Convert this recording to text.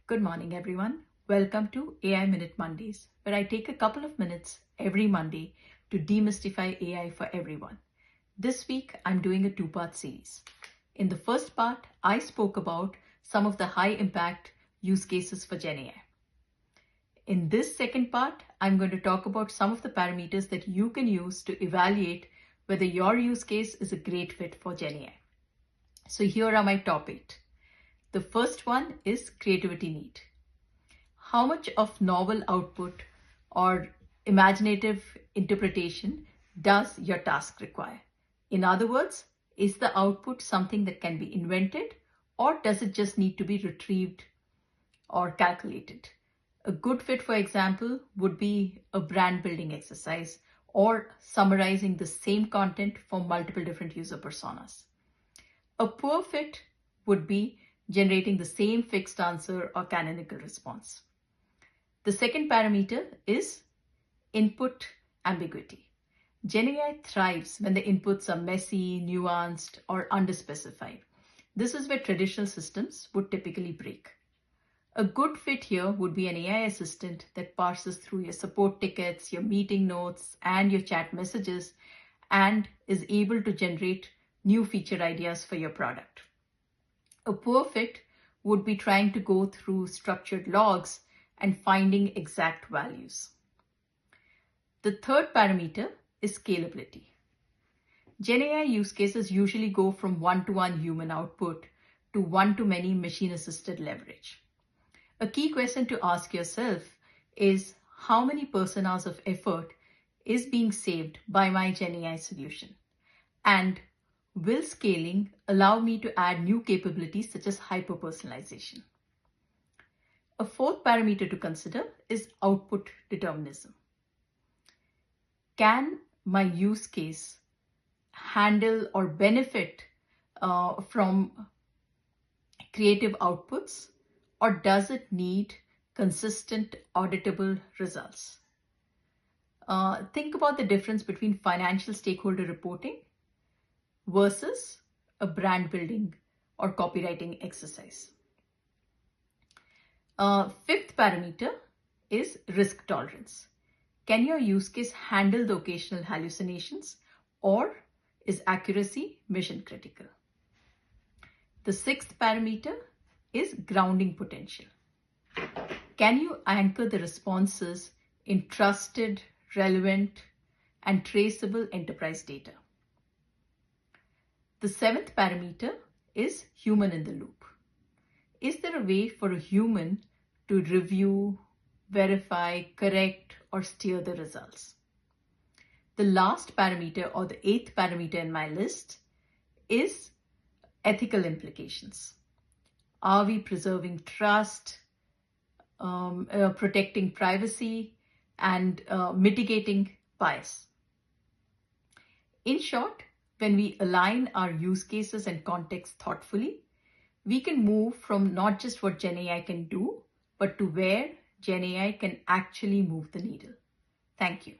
Good morning, everyone. Welcome to AI Minute Mondays, where I take a couple of minutes every Monday to demystify AI for everyone. This week, I'm doing a two-part series. In the first part, I spoke about some of the high-impact use cases for GenAI. In this second part, I'm going to talk about some of the parameters that you can use to evaluate whether your use case is a great fit for GenAI. So here are my top 8. The first one is creativity need. How much of novel output or imaginative interpretation does your task require? In other words, is the output something that can be invented, or does it just need to be retrieved or calculated? A good fit, for example, would be a brand building exercise or summarizing the same content for multiple different user personas. A poor fit would be generating the same fixed answer or canonical response. The second parameter is input ambiguity. GenAI thrives when the inputs are messy, nuanced, or underspecified. This is where traditional systems would typically break. A good fit here would be an AI assistant that parses through your support tickets, your meeting notes, and your chat messages, and is able to generate new feature ideas for your product. A poor fit would be trying to go through structured logs and finding exact values. The third parameter is scalability. GenAI use cases usually go from one-to-one human output to one-to-many machine-assisted leverage. A key question to ask yourself is how many person-hours of effort is being saved by my GenAI solution? And will scaling allow me to add new capabilities such as hyper-personalization? A fourth parameter to consider is output determinism. Can my use case handle or benefit from creative outputs, or does it need consistent auditable results? Think about the difference between financial stakeholder reporting versus a brand building or copywriting exercise. Fifth parameter is risk tolerance. Can your use case handle the occasional hallucinations, or is accuracy mission critical? The sixth parameter is grounding potential. Can you anchor the responses in trusted, relevant, and traceable enterprise data? The seventh parameter is human in the loop. Is there a way for a human to review, verify, correct, or steer the results? The last parameter, or the eighth parameter in my list, is ethical implications. Are we preserving trust, protecting privacy, and mitigating bias? In short, when we align our use cases and context thoughtfully, we can move from not just what GenAI can do, but to where GenAI can actually move the needle. Thank you.